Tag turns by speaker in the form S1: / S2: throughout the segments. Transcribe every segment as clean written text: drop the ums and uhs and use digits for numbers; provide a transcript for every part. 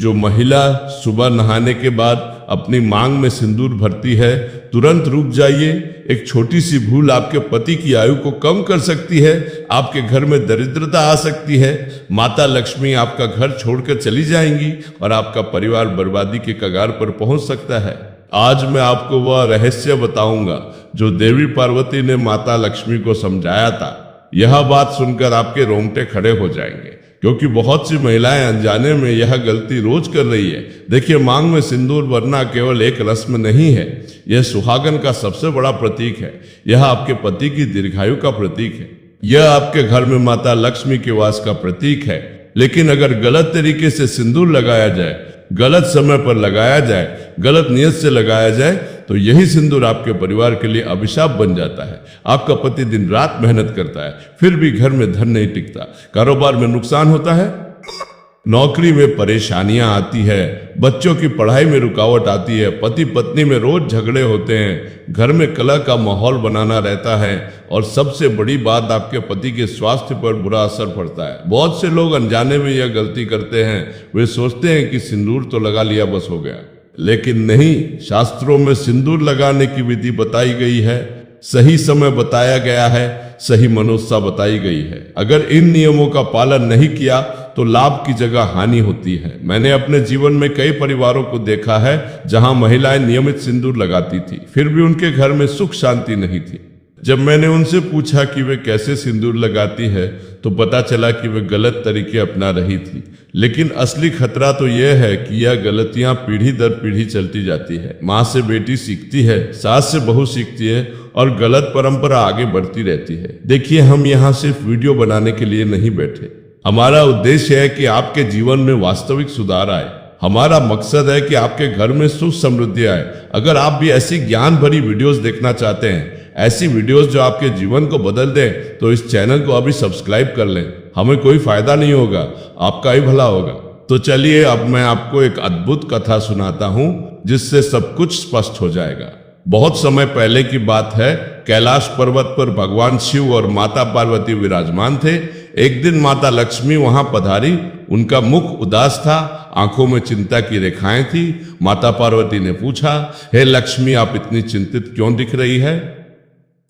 S1: जो महिला सुबह नहाने के बाद अपनी मांग में सिंदूर भरती है, तुरंत रुक जाइए। एक छोटी सी भूल आपके पति की आयु को कम कर सकती है, आपके घर में दरिद्रता आ सकती है, माता लक्ष्मी आपका घर छोड़कर चली जाएंगी और आपका परिवार बर्बादी के कगार पर पहुंच सकता है। आज मैं आपको वह रहस्य बताऊंगा जो देवी पार्वती ने माता लक्ष्मी को समझाया था। यह बात सुनकर आपके रोंगटे खड़े हो जाएंगे, क्योंकि बहुत सी महिलाएं अनजाने में यह गलती रोज कर रही है। देखिए, मांग में सिंदूर भरना केवल एक रस्म नहीं है, यह सुहागन का सबसे बड़ा प्रतीक है। यह आपके पति की दीर्घायु का प्रतीक है। यह आपके घर में माता लक्ष्मी के वास का प्रतीक है। लेकिन अगर गलत तरीके से सिंदूर लगाया जाए, गलत समय पर लगाया जाए, गलत नियत से लगाया जाए, तो यही सिंदूर आपके परिवार के लिए अभिशाप बन जाता है। आपका पति दिन रात मेहनत करता है, फिर भी घर में धन नहीं टिकता, कारोबार में नुकसान होता है, नौकरी में परेशानियां आती है, बच्चों की पढ़ाई में रुकावट आती है, पति पत्नी में रोज झगड़े होते हैं, घर में कलह का माहौल बनाना रहता है, और सबसे बड़ी बात, आपके पति के स्वास्थ्य पर बुरा असर पड़ता है। बहुत से लोग अनजाने में यह गलती करते हैं। वे सोचते हैं कि सिंदूर तो लगा लिया, बस हो गया, लेकिन नहीं। शास्त्रों में सिंदूर लगाने की विधि बताई गई है, सही समय बताया गया है, सही मनोदशा बताई गई है। अगर इन नियमों का पालन नहीं किया तो लाभ की जगह हानि होती है। मैंने अपने जीवन में कई परिवारों को देखा है जहां महिलाएं नियमित सिंदूर लगाती थी, फिर भी उनके घर में सुख शांति नहीं थी। जब मैंने उनसे पूछा कि वे कैसे सिंदूर लगाती है, तो पता चला कि वे गलत तरीके अपना रही थी। लेकिन असली खतरा तो यह है कि यह गलतियां पीढ़ी दर पीढ़ी चलती जाती है। माँ से बेटी सीखती है, सास से बहू सीखती है, और गलत परंपरा आगे बढ़ती रहती है। देखिए, हम यहाँ सिर्फ वीडियो बनाने के लिए नहीं बैठे। हमारा उद्देश्य है कि आपके जीवन में वास्तविक सुधार आए। हमारा मकसद है कि आपके घर में सुख समृद्धि आए। अगर आप भी ऐसी ज्ञान भरी वीडियोस देखना चाहते हैं, ऐसी वीडियोस जो आपके जीवन को बदल दें, तो इस चैनल को अभी सब्सक्राइब कर लें। हमें कोई फायदा नहीं होगा, आपका ही भला होगा। तो चलिए, अब मैं आपको एक अद्भुत कथा सुनाता हूं, जिससे सब कुछ स्पष्ट हो जाएगा। बहुत समय पहले की बात है। कैलाश पर्वत पर भगवान शिव और माता पार्वती विराजमान थे। एक दिन माता लक्ष्मी वहां पधारी। उनका मुख उदास था, आंखों में चिंता की रेखाएं थी। माता पार्वती ने पूछा, हे लक्ष्मी, आप इतनी चिंतित क्यों दिख रही है?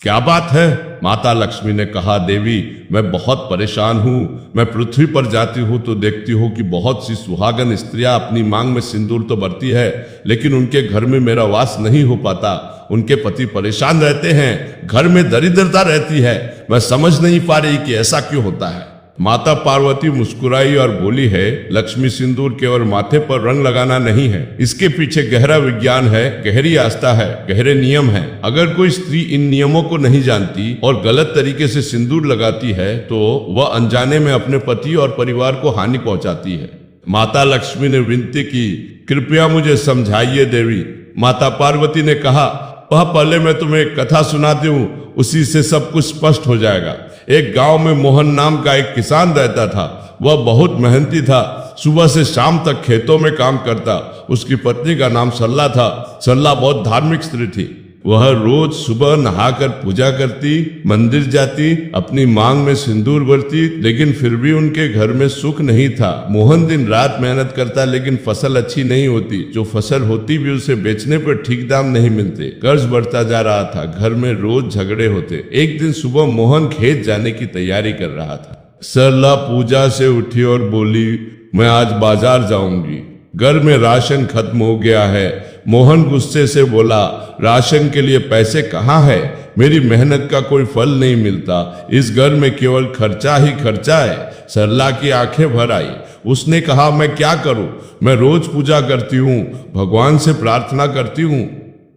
S1: क्या बात है? माता लक्ष्मी ने कहा, देवी, मैं बहुत परेशान हूँ। मैं पृथ्वी पर जाती हूँ तो देखती हूँ कि बहुत सी सुहागन स्त्रियां अपनी मांग में सिंदूर तो भरती है, लेकिन उनके घर में मेरा वास नहीं हो पाता। उनके पति परेशान रहते हैं, घर में दरिद्रता रहती है। मैं समझ नहीं पा रही कि ऐसा क्यों होता है। माता पार्वती मुस्कुराई और बोली, है लक्ष्मी, सिंदूर केवल माथे पर रंग लगाना नहीं है, इसके पीछे गहरा विज्ञान है, गहरी आस्था है, गहरे नियम है। अगर कोई स्त्री इन नियमों को नहीं जानती और गलत तरीके से सिंदूर लगाती है, तो वह अनजाने में अपने पति और परिवार को हानि पहुंचाती है। माता लक्ष्मी ने विनती की, कृपया मुझे समझाइए देवी। माता पार्वती ने कहा, वह पहले मैं तुम्हें एक कथा सुनाती हूँ, उसी से सब कुछ स्पष्ट हो जाएगा। एक गांव में मोहन नाम का एक किसान रहता था। वह बहुत मेहनती था, सुबह से शाम तक खेतों में काम करता। उसकी पत्नी का नाम सरला था। सरला बहुत धार्मिक स्त्री थी। वह रोज सुबह नहाकर पूजा करती, मंदिर जाती, अपनी मांग में सिंदूर भरती, लेकिन फिर भी उनके घर में सुख नहीं था। मोहन दिन रात मेहनत करता, लेकिन फसल अच्छी नहीं होती। जो फसल होती भी उसे बेचने पर ठीक दाम नहीं मिलते। कर्ज बढ़ता जा रहा था, घर में रोज झगड़े होते। एक दिन सुबह मोहन खेत जाने की तैयारी कर रहा था। सरला पूजा से उठी और बोली, मैं आज बाजार जाऊंगी, घर में राशन खत्म हो गया है। मोहन गुस्से से बोला, राशन के लिए पैसे कहाँ है? मेरी मेहनत का कोई फल नहीं मिलता। इस घर में केवल खर्चा ही खर्चा है। सरला की आंखें भर आई। उसने कहा, मैं क्या करूं? मैं रोज पूजा करती हूँ, भगवान से प्रार्थना करती हूँ,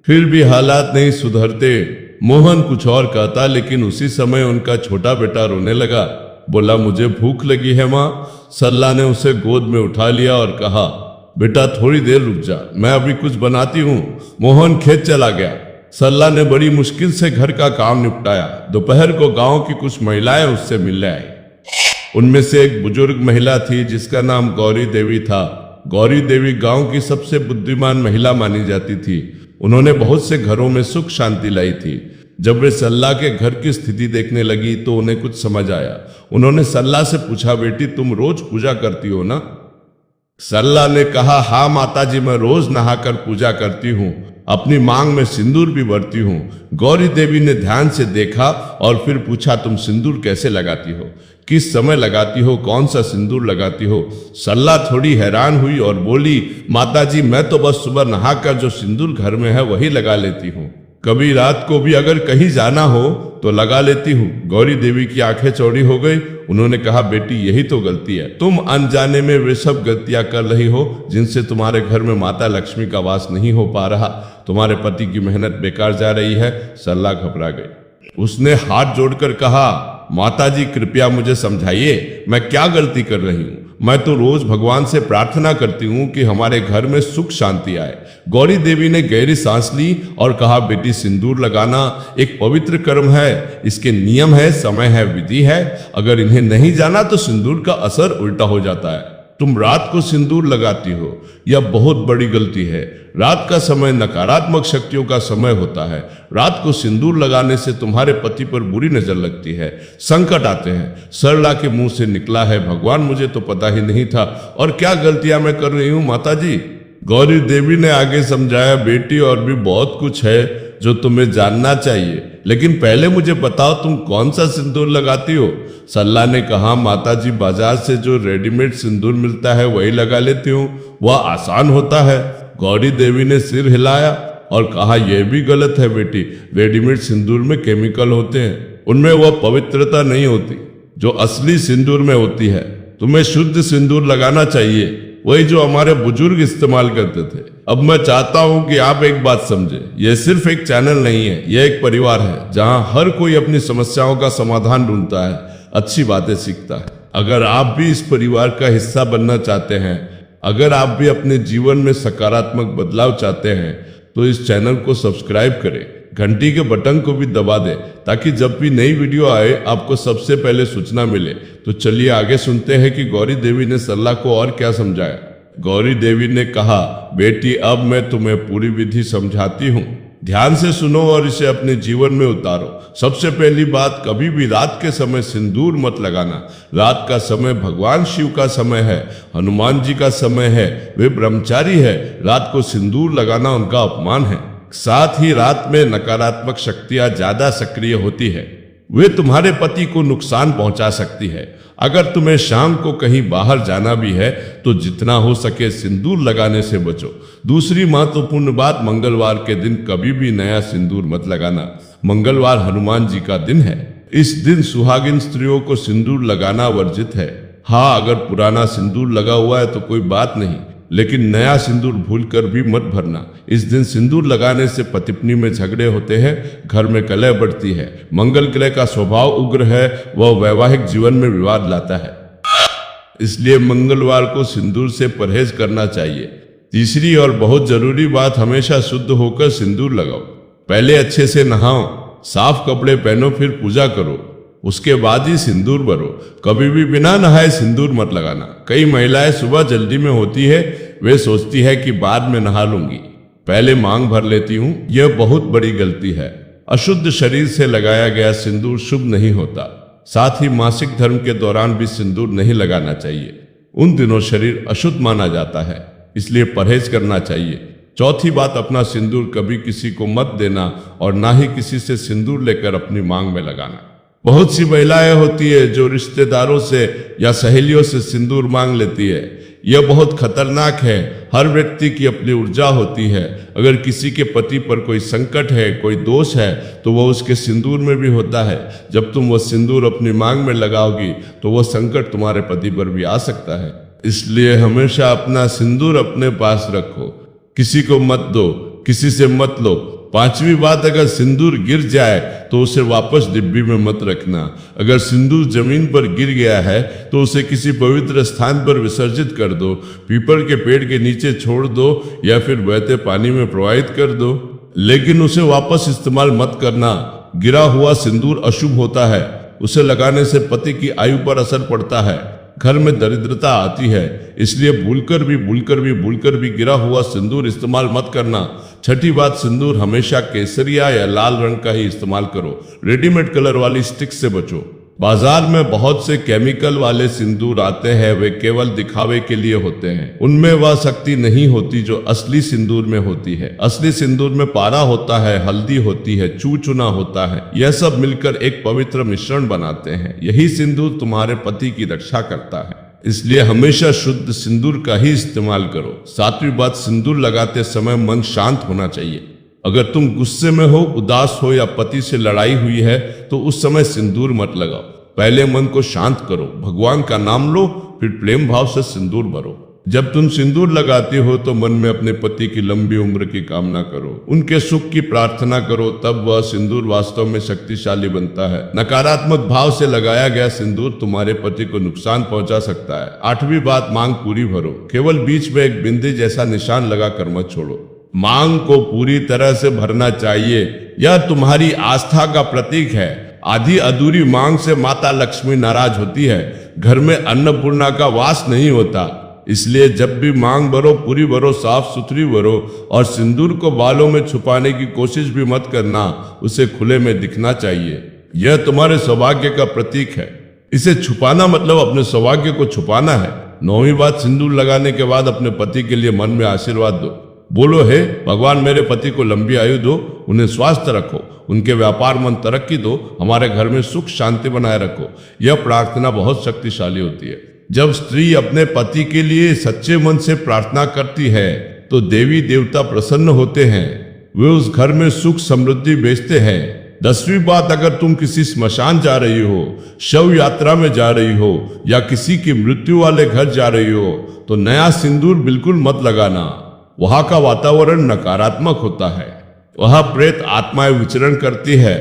S1: फिर भी हालात नहीं सुधरते। मोहन कुछ और कहता, लेकिन उसी समय उनका छोटा बेटा रोने लगा। बोला, मुझे भूख लगी है माँ। सरला ने उसे गोद में उठा लिया और कहा, बेटा थोड़ी देर रुक जा, मैं अभी कुछ बनाती हूँ। मोहन खेत चला गया। सरला ने बड़ी मुश्किल से घर का काम निपटाया। दोपहर को गांव की कुछ महिलाएं उससे मिलने आई। उनमें से एक बुजुर्ग महिला थी जिसका नाम गौरी देवी था। गौरी देवी गांव की सबसे बुद्धिमान महिला मानी जाती थी। उन्होंने बहुत से घरों में सुख शांति लाई थी। जब वे सरला के घर की स्थिति देखने लगी तो उन्हें कुछ समझ आया। उन्होंने सरला से पूछा, बेटी तुम रोज पूजा करती हो ना? सरला ने कहा, हाँ माताजी, मैं रोज नहाकर पूजा करती हूँ, अपनी मांग में सिंदूर भी भरती हूँ। गौरी देवी ने ध्यान से देखा और फिर पूछा, तुम सिंदूर कैसे लगाती हो, किस समय लगाती हो, कौन सा सिंदूर लगाती हो? सरला थोड़ी हैरान हुई और बोली, माताजी, मैं तो बस सुबह नहाकर जो सिंदूर घर में है वही लगा लेती हूँ, कभी रात को भी अगर कहीं जाना हो तो लगा लेती हूँ। गौरी देवी की आंखें चौड़ी हो गई। उन्होंने कहा, बेटी, यही तो गलती है, तुम अनजाने में वे सब गलतियां कर रही हो जिनसे तुम्हारे घर में माता लक्ष्मी का वास नहीं हो पा रहा, तुम्हारे पति की मेहनत बेकार जा रही है। सरला घबरा गई। उसने हाथ जोड़कर कहा, माताजी, कृपया मुझे समझाइए, मैं क्या गलती कर रही हूँ? मैं तो रोज भगवान से प्रार्थना करती हूँ कि हमारे घर में सुख शांति आए। गौरी देवी ने गहरी सांस ली और कहा, बेटी, सिंदूर लगाना एक पवित्र कर्म है, इसके नियम है, समय है, विधि है। अगर इन्हें नहीं जाना तो सिंदूर का असर उल्टा हो जाता है। तुम रात को सिंदूर लगाती हो, यह बहुत बड़ी गलती है। रात का समय नकारात्मक शक्तियों का समय होता है। रात को सिंदूर लगाने से तुम्हारे पति पर बुरी नजर लगती है, संकट आते हैं। सरला के मुंह से निकला है, भगवान, मुझे तो पता ही नहीं था, और क्या गलतियां मैं कर रही हूँ माताजी। गौरी देवी ने आगे समझाया, बेटी, और भी बहुत कुछ है जो तुम्हें जानना चाहिए, लेकिन पहले मुझे बताओ, तुम कौन सा सिंदूर लगाती हो? सरला ने कहा, माताजी, बाजार से जो रेडीमेड सिंदूर मिलता है वही लगा लेती हूँ, वह आसान होता है। गौरी देवी ने सिर हिलाया और कहा, यह भी गलत है बेटी, रेडीमेड सिंदूर में केमिकल होते हैं, उनमें वह पवित्रता नहीं होती जो असली सिंदूर में होती है। तुम्हें शुद्ध सिंदूर लगाना चाहिए, वही जो हमारे बुजुर्ग इस्तेमाल करते थे। अब मैं चाहता हूं कि आप एक बात समझे, यह सिर्फ एक चैनल नहीं है, यह एक परिवार है जहां हर कोई अपनी समस्याओं का समाधान ढूंढता है, अच्छी बातें सीखता है। अगर आप भी इस परिवार का हिस्सा बनना चाहते हैं, अगर आप भी अपने जीवन में सकारात्मक बदलाव चाहते हैं, तो इस चैनल को सब्सक्राइब करें, घंटी के बटन को भी दबा दें, ताकि जब भी नई वीडियो आए आपको सबसे पहले सूचना मिले। तो चलिए आगे सुनते हैं कि गौरी देवी ने सरला को और क्या समझाया। गौरी देवी ने कहा, बेटी, अब मैं तुम्हें पूरी विधि समझाती हूँ, ध्यान से सुनो और इसे अपने जीवन में उतारो। सबसे पहली बात, कभी भी रात के समय सिंदूर मत लगाना। रात का समय भगवान शिव का समय है, हनुमान जी का समय है, वे ब्रह्मचारी है, रात को सिंदूर लगाना उनका अपमान है। साथ ही रात में नकारात्मक शक्तियां ज्यादा सक्रिय होती है, वे तुम्हारे पति को नुकसान पहुंचा सकती है। अगर तुम्हें शाम को कहीं बाहर जाना भी है तो जितना हो सके सिंदूर लगाने से बचो। दूसरी महत्वपूर्ण बात, मंगलवार के दिन कभी भी नया सिंदूर मत लगाना। मंगलवार हनुमान जी का दिन है, इस दिन सुहागिन स्त्रियों को सिंदूर लगाना वर्जित है। हाँ, अगर पुराना सिंदूर लगा हुआ है तो कोई बात नहीं, लेकिन नया सिंदूर भूलकर भी मत भरना। इस दिन सिंदूर लगाने से पति पत्नी में झगड़े होते हैं, घर में कलह बढ़ती है। मंगल ग्रह का स्वभाव उग्र है, वह वैवाहिक जीवन में विवाद लाता है, इसलिए मंगलवार को सिंदूर से परहेज करना चाहिए। तीसरी और बहुत जरूरी बात, हमेशा शुद्ध होकर सिंदूर लगाओ। पहले अच्छे से नहाओ, साफ कपड़े पहनो, फिर पूजा करो, उसके बाद ही सिंदूर भरो। कभी भी बिना नहाए सिंदूर मत लगाना। कई महिलाएं सुबह जल्दी में होती है, वे सोचती है कि बाद में नहा लूंगी, पहले मांग भर लेती हूँ। यह बहुत बड़ी गलती है। अशुद्ध शरीर से लगाया गया सिंदूर शुभ नहीं होता। साथ ही मासिक धर्म के दौरान भी सिंदूर नहीं लगाना चाहिए, उन दिनों शरीर अशुद्ध माना जाता है, इसलिए परहेज करना चाहिए। चौथी बात, अपना सिंदूर कभी किसी को मत देना और ना ही किसी से सिंदूर लेकर अपनी मांग में लगाना। बहुत सी महिलाएं होती है जो रिश्तेदारों से या सहेलियों से सिंदूर मांग लेती है, यह बहुत खतरनाक है। हर व्यक्ति की अपनी ऊर्जा होती है। अगर किसी के पति पर कोई संकट है, कोई दोष है, तो वह उसके सिंदूर में भी होता है। जब तुम वह सिंदूर अपनी मांग में लगाओगी तो वह संकट तुम्हारे पति पर भी आ सकता है। इसलिए हमेशा अपना सिंदूर अपने पास रखो, किसी को मत दो, किसी से मत लो। पांचवी बात, अगर सिंदूर गिर जाए तो उसे वापस डिब्बी में मत रखना। अगर सिंदूर जमीन पर गिर गया है तो उसे किसी पवित्र स्थान पर विसर्जित कर दो, पीपल के पेड़ के नीचे छोड़ दो या फिर बहते पानी में प्रवाहित कर दो, लेकिन उसे वापस इस्तेमाल मत करना। गिरा हुआ सिंदूर अशुभ होता है, उसे लगाने से पति की आयु पर असर पड़ता है, घर में दरिद्रता आती है। इसलिए भूलकर भी गिरा हुआ सिंदूर इस्तेमाल मत करना। छठी बात, सिंदूर हमेशा केसरिया या लाल रंग का ही इस्तेमाल करो, रेडीमेड कलर वाली स्टिक से बचो। बाजार में बहुत से केमिकल वाले सिंदूर आते हैं, वे केवल दिखावे के लिए होते हैं। उनमें वह शक्ति नहीं होती जो असली सिंदूर में होती है। असली सिंदूर में पारा होता है, हल्दी होती है, चूना होता है। यह सब मिलकर एक पवित्र मिश्रण बनाते हैं। यही सिंदूर तुम्हारे पति की रक्षा करता है। इसलिए हमेशा शुद्ध सिंदूर का ही इस्तेमाल करो। सातवीं बात, सिंदूर लगाते समय मन शांत होना चाहिए। अगर तुम गुस्से में हो, उदास हो या पति से लड़ाई हुई है तो उस समय सिंदूर मत लगाओ। पहले मन को शांत करो, भगवान का नाम लो, फिर प्रेम भाव से सिंदूर भरो। जब तुम सिंदूर लगाते हो तो मन में अपने पति की लंबी उम्र की कामना करो, उनके सुख की प्रार्थना करो, तब वह सिंदूर वास्तव में शक्तिशाली बनता है। नकारात्मक भाव से लगाया गया सिंदूर तुम्हारे पति को नुकसान पहुंचा सकता है। आठवीं बात, मांग पूरी भरो। केवल बीच में एक बिंदी जैसा निशान लगाकर मत छोड़ो। मांग को पूरी तरह से भरना चाहिए। यह तुम्हारी आस्था का प्रतीक है। आधी अधूरी मांग से माता लक्ष्मी नाराज होती है। घर में अन्नपूर्णा का वास नहीं होता। इसलिए जब भी मांग भरो, पूरी भरो, साफ सुथरी भरो, और सिंदूर को बालों में छुपाने की कोशिश भी मत करना, उसे खुले में दिखना चाहिए। यह तुम्हारे सौभाग्य का प्रतीक है। इसे छुपाना मतलब अपने सौभाग्य को छुपाना है। नौवीं बात, सिंदूर लगाने के बाद अपने पति के लिए मन में आशीर्वाद दो। बोलो, हे भगवान, मेरे पति को लंबी आयु दो, उन्हें स्वस्थ रखो, उनके व्यापार में तरक्की दो, हमारे घर में सुख शांति बनाए रखो। यह प्रार्थना बहुत शक्तिशाली होती है। जब स्त्री अपने पति के लिए सच्चे मन से प्रार्थना करती है तो देवी देवता प्रसन्न होते हैं। वे उस घर में सुख समृद्धि भेजते हैं। 10वीं बात, अगर तुम किसी स्मशान जा रही हो, शव यात्रा में जा रही हो या किसी की मृत्यु वाले घर जा रही हो तो नया सिंदूर बिल्कुल मत लगाना। वहां का वातावरण नकारात्मक होता है। वहां प्रेत आत्माएं विचरण करती है।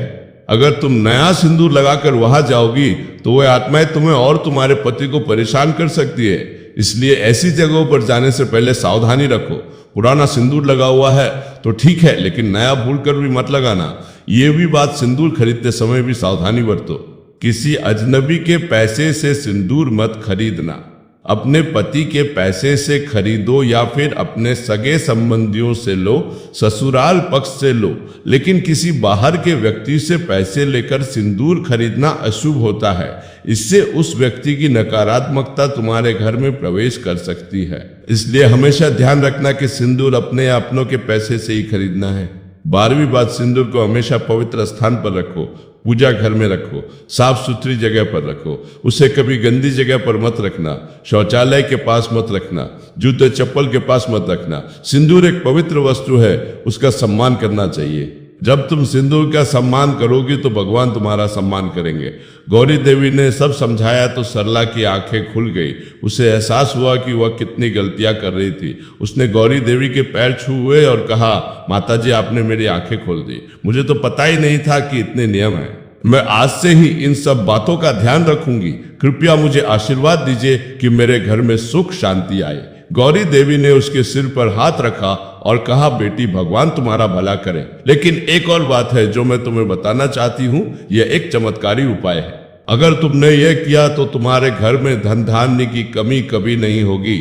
S1: अगर तुम नया सिंदूर लगाकर वहां जाओगी तो वह आत्माएं तुम्हें और तुम्हारे पति को परेशान कर सकती है। इसलिए ऐसी जगहों पर जाने से पहले सावधानी रखो। पुराना सिंदूर लगा हुआ है तो ठीक है, लेकिन नया भूलकर भी मत लगाना। ये भी बात, सिंदूर खरीदते समय भी सावधानी बरतो। किसी अजनबी के पैसे से सिंदूर मत खरीदना। अपने पति के पैसे से खरीदो या फिर अपने सगे संबंधियों से लो, ससुराल पक्ष से लो, लेकिन किसी बाहर के व्यक्ति से पैसे लेकर सिंदूर खरीदना अशुभ होता है। इससे उस व्यक्ति की नकारात्मकता तुम्हारे घर में प्रवेश कर सकती है। इसलिए हमेशा ध्यान रखना कि सिंदूर अपने या अपनों के पैसे से ही खरीदना है। 12वीं बात, सिंदूर को हमेशा पवित्र स्थान पर रखो। पूजा घर में रखो, साफ सुथरी जगह पर रखो। उसे कभी गंदी जगह पर मत रखना। शौचालय के पास मत रखना, जूते चप्पल के पास मत रखना। सिंदूर एक पवित्र वस्तु है, उसका सम्मान करना चाहिए। जब तुम सिंदूर का सम्मान करोगी तो भगवान तुम्हारा सम्मान करेंगे। गौरी देवी ने सब समझाया तो सरला की आंखें खुल गई। उसे एहसास हुआ कि वह कितनी गलतियां कर रही थी। उसने गौरी देवी के पैर छुए और कहा, माताजी, आपने मेरी आंखें खोल दी। मुझे तो पता ही नहीं था कि इतने नियम हैं। मैं आज से ही इन सब बातों का ध्यान रखूंगी। कृपया मुझे आशीर्वाद दीजिए कि मेरे घर में सुख शांति आए। गौरी देवी ने उसके सिर पर हाथ रखा और कहा, बेटी, भगवान तुम्हारा भला करे। लेकिन एक और बात है जो मैं तुम्हें बताना चाहती हूँ। यह एक चमत्कारी उपाय है। अगर तुमने यह किया तो तुम्हारे घर में धन धान्य की कमी कभी नहीं होगी।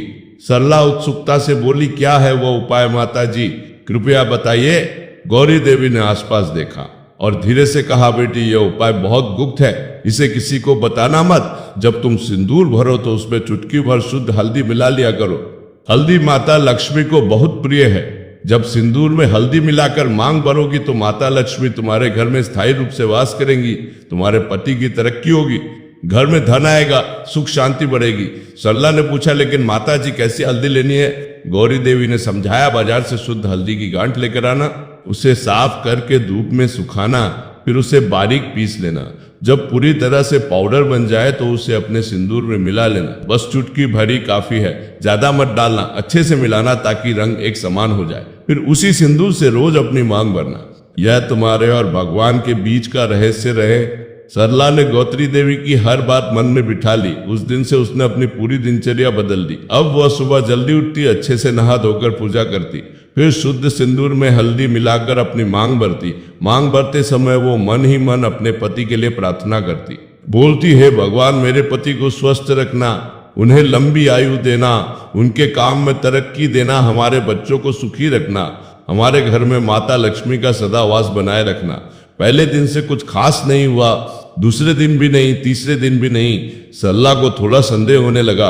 S1: सरला उत्सुकता से बोली, क्या है वो उपाय माता जी, कृपया बताइए। गौरी देवी ने आसपास देखा और धीरे से कहा, बेटी, यह उपाय बहुत गुप्त है, इसे किसी को बताना मत। जब तुम सिंदूर भरो तो उसमें चुटकी भर शुद्ध हल्दी मिला लिया करो। हल्दी माता लक्ष्मी को बहुत प्रिय है। जब सिंदूर में हल्दी मिलाकर मांग भरोगी तो माता लक्ष्मी तुम्हारे घर में स्थायी रूप से वास करेंगी। तुम्हारे पति की तरक्की होगी, घर में धन आएगा, सुख शांति बढ़ेगी। सरला ने पूछा, लेकिन माता जी, कैसी हल्दी लेनी है? गौरी देवी ने समझाया, बाजार से शुद्ध हल्दी की गांठ लेकर आना, उसे साफ करके धूप में सुखाना, फिर उसे बारीक पीस लेना। जब पूरी तरह से पाउडर बन जाए तो उसे अपने सिंदूर में मिला लेना। बस चुटकी भरी काफी है, ज्यादा मत डालना। अच्छे से मिलाना ताकि रंग एक समान हो जाए। फिर उसी सिंदूर से रोज अपनी मांग भरना। यह तुम्हारे और भगवान के बीच का रहस्य रहे। सरला ने गौत्री देवी की हर बात मन में बिठा ली। उस दिन से उसने अपनी पूरी दिनचर्या बदल दी। अब वह सुबह जल्दी उठती, अच्छे से नहा धोकर पूजा करती, फिर शुद्ध सिंदूर में हल्दी मिलाकर अपनी मांग भरती। मांग भरते समय वो मन ही मन अपने पति के लिए प्रार्थना करती। बोलती, हे भगवान, मेरे पति को स्वस्थ रखना, उन्हें लंबी आयु देना, उनके काम में तरक्की देना, हमारे बच्चों को सुखी रखना, हमारे घर में माता लक्ष्मी का सदा वास बनाए रखना। पहले दिन से कुछ खास नहीं हुआ, दूसरे दिन भी नहीं, तीसरे दिन भी नहीं। सरला को थोड़ा संदेह होने लगा।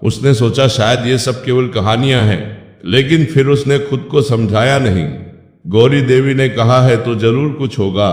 S1: उसने सोचा शायद ये सब केवल कहानियां हैं, लेकिन फिर उसने खुद को समझाया नहीं। गौरी देवी ने कहा है तो जरूर कुछ होगा,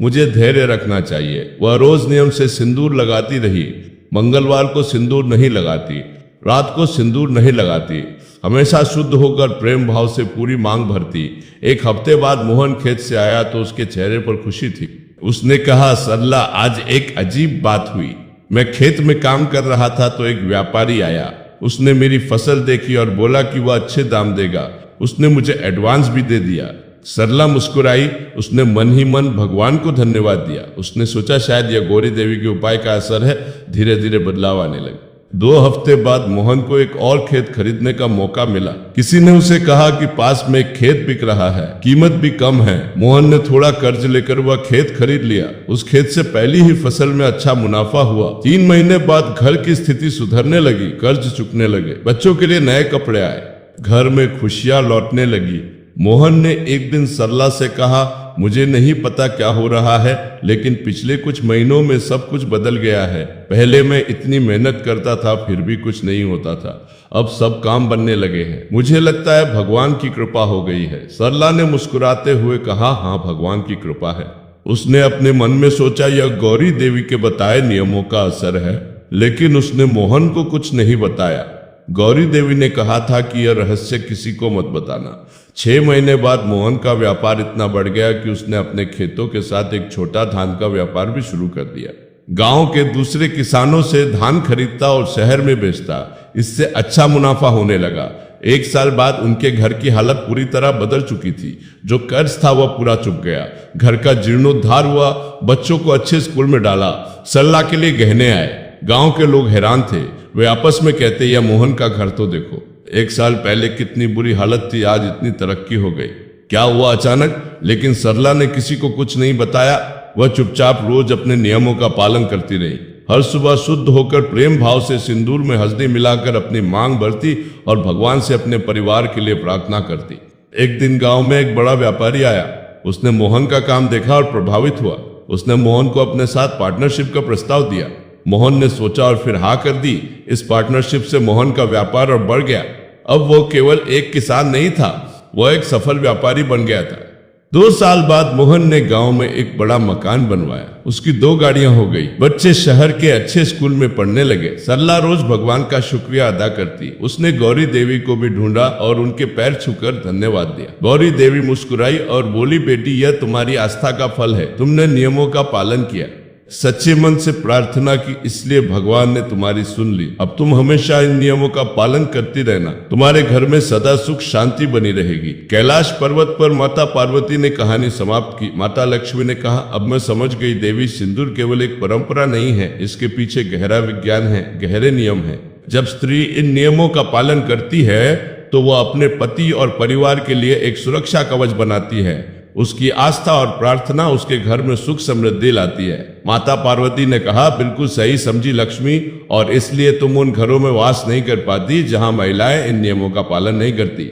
S1: मुझे धैर्य रखना चाहिए। वह रोज नियम से सिंदूर लगाती रही। मंगलवार को सिंदूर नहीं लगाती, रात को सिंदूर नहीं लगाती, हमेशा शुद्ध होकर प्रेम भाव से पूरी मांग भरती। एक हफ्ते बाद मोहन खेत से आया तो उसके चेहरे पर खुशी थी। उसने कहा, सरला आज एक अजीब बात हुई। मैं खेत में काम कर रहा था तो एक व्यापारी आया। उसने मेरी फसल देखी और बोला कि वह अच्छे दाम देगा। उसने मुझे एडवांस भी दे दिया। सरला मुस्कुराई। उसने मन ही मन भगवान को धन्यवाद दिया। उसने सोचा शायद यह गौरी देवी के उपाय का असर है। धीरे धीरे बदलाव आने लगे। 2 हफ्ते बाद मोहन को एक और खेत खरीदने का मौका मिला। किसी ने उसे कहा कि पास में एक खेत बिक रहा है, कीमत भी कम है। मोहन ने थोड़ा कर्ज लेकर वह खेत खरीद लिया। उस खेत से पहली ही फसल में अच्छा मुनाफा हुआ। 3 महीने बाद घर की स्थिति सुधरने लगी, कर्ज चुकने लगे, बच्चों के लिए नए कपड़े आए, घर में खुशियां लौटने लगी। मोहन ने एक दिन सरला से कहा, मुझे नहीं पता क्या हो रहा है, लेकिन पिछले कुछ महीनों में सब कुछ बदल गया है। पहले मैं इतनी मेहनत करता था फिर भी कुछ नहीं होता था, अब सब काम बनने लगे हैं। मुझे लगता है भगवान की कृपा हो गई है। सरला ने मुस्कुराते हुए कहा, हाँ भगवान की कृपा है। उसने अपने मन में सोचा यह गौरी देवी के बताए नियमों का असर है, लेकिन उसने मोहन को कुछ नहीं बताया। गौरी देवी ने कहा था कि यह रहस्य किसी को मत बताना। 6 महीने बाद मोहन का व्यापार इतना बढ़ गया कि उसने अपने खेतों के साथ एक छोटा धान का व्यापार भी शुरू कर दिया। गांव के दूसरे किसानों से धान खरीदता और शहर में बेचता। इससे अच्छा मुनाफा होने लगा। 1 साल बाद उनके घर की हालत पूरी तरह बदल चुकी थी। जो कर्ज था वह पूरा चुक गया। घर का जीर्णोद्धार हुआ। बच्चों को अच्छे स्कूल में डाला। सरला के लिए गहने आए। गांव के लोग हैरान थे। वे आपस में कहते, यह मोहन का घर तो देखो, 1 साल पहले कितनी बुरी हालत थी, आज इतनी तरक्की हो गई। क्या हुआ अचानक? लेकिन सरला ने किसी को कुछ नहीं बताया। वह चुपचाप रोज अपने नियमों का पालन करती रही। हर सुबह शुद्ध होकर प्रेम भाव से सिंदूर में हल्दी मिलाकर अपनी मांग भरती और भगवान से अपने परिवार के लिए प्रार्थना करती। एक दिन गांव में एक बड़ा व्यापारी आया। उसने मोहन का काम देखा और प्रभावित हुआ। उसने मोहन को अपने साथ पार्टनरशिप का प्रस्ताव दिया। मोहन ने सोचा और फिर हाँ कर दी। इस पार्टनरशिप से मोहन का व्यापार और बढ़ गया। अब वो केवल एक किसान नहीं था, वह एक सफल व्यापारी बन गया था। 2 साल बाद मोहन ने गांव में एक बड़ा मकान बनवाया। उसकी 2 गाड़ियां हो गई। बच्चे शहर के अच्छे स्कूल में पढ़ने लगे। सरला रोज भगवान का शुक्रिया अदा करती। उसने गौरी देवी को भी ढूंढा और उनके पैर छूकर धन्यवाद दिया। गौरी देवी मुस्कुराई और बोली, बेटी यह तुम्हारी आस्था का फल है। तुमने नियमों का पालन किया, सच्चे मन से प्रार्थना की, इसलिए भगवान ने तुम्हारी सुन ली। अब तुम हमेशा इन नियमों का पालन करती रहना। तुम्हारे घर में सदा सुख शांति बनी रहेगी। कैलाश पर्वत पर माता पार्वती ने कहानी समाप्त की। माता लक्ष्मी ने कहा, अब मैं समझ गई देवी, सिंदूर केवल एक परंपरा नहीं है, इसके पीछे गहरा विज्ञान है, गहरे नियम है। जब स्त्री इन नियमों का पालन करती है तो वह अपने पति और परिवार के लिए एक सुरक्षा कवच बनाती है। उसकी आस्था और प्रार्थना उसके घर में सुख समृद्धि लाती है। माता पार्वती ने कहा, बिल्कुल सही समझी लक्ष्मी, और इसलिए तुम उन घरों में वास नहीं कर पाती जहां महिलाएं इन नियमों का पालन नहीं करती।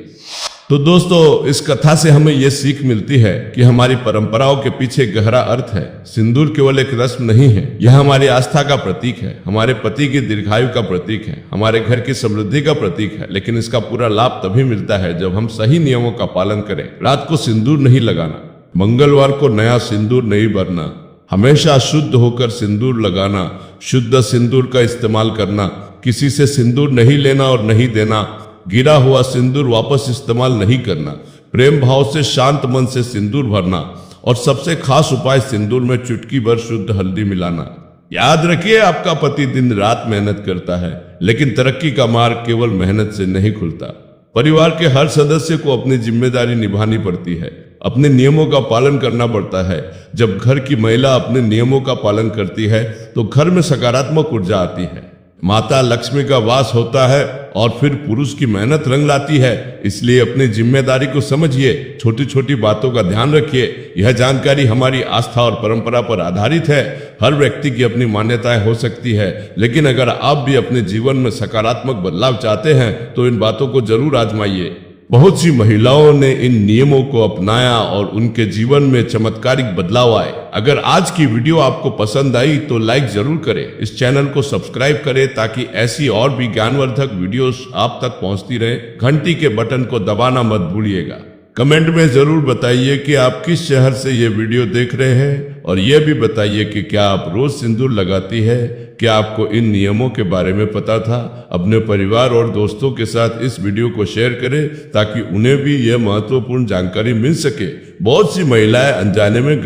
S1: तो दोस्तों, इस कथा से हमें यह सीख मिलती है कि हमारी परंपराओं के पीछे गहरा अर्थ है। सिंदूर केवल एक रस्म नहीं है, यह हमारी आस्था का प्रतीक है, हमारे पति की दीर्घायु का प्रतीक है, हमारे घर की समृद्धि का प्रतीक है। लेकिन इसका पूरा लाभ तभी मिलता है जब हम सही नियमों का पालन करें। रात को सिंदूर नहीं लगाना, मंगलवार को नया सिंदूर नहीं भरना, हमेशा शुद्ध होकर सिंदूर लगाना, शुद्ध सिंदूर का इस्तेमाल करना, किसी से सिंदूर नहीं लेना और नहीं देना, गिरा हुआ सिंदूर वापस इस्तेमाल नहीं करना, प्रेम भाव से शांत मन से सिंदूर भरना, और सबसे खास उपाय सिंदूर में चुटकी भर शुद्ध हल्दी मिलाना। याद रखिए, आपका पति दिन रात मेहनत करता है, लेकिन तरक्की का मार्ग केवल मेहनत से नहीं खुलता। परिवार के हर सदस्य को अपनी जिम्मेदारी निभानी पड़ती है, अपने नियमों का पालन करना पड़ता है। जब घर की महिला अपने नियमों का पालन करती है तो घर में सकारात्मक ऊर्जा आती है, माता लक्ष्मी का वास होता है और फिर पुरुष की मेहनत रंग लाती है। इसलिए अपनी जिम्मेदारी को समझिए, छोटी छोटी बातों का ध्यान रखिए। यह जानकारी हमारी आस्था और परंपरा पर आधारित है। हर व्यक्ति की अपनी मान्यताएं हो सकती है, लेकिन अगर आप भी अपने जीवन में सकारात्मक बदलाव चाहते हैं तो इन बातों को जरूर आजमाइए। बहुत सी महिलाओं ने इन नियमों को अपनाया और उनके जीवन में चमत्कारिक बदलाव आए। अगर आज की वीडियो आपको पसंद आई तो लाइक जरूर करें, इस चैनल को सब्सक्राइब करें ताकि ऐसी और भी ज्ञानवर्धक वीडियोस आप तक पहुंचती रहे। घंटी के बटन को दबाना मत भूलिएगा। कमेंट में जरूर बताइए कि आप किस शहर से ये वीडियो देख रहे हैं और ये भी बताइए कि क्या आप रोज सिंदूर लगाती है। क्या आपको इन नियमों के बारे में पता था? अपने परिवार और दोस्तों के साथ इस वीडियो को शेयर करें ताकि उन्हें भी यह महत्वपूर्ण जानकारी मिल सके। बहुत सी महिलाएं अनजाने में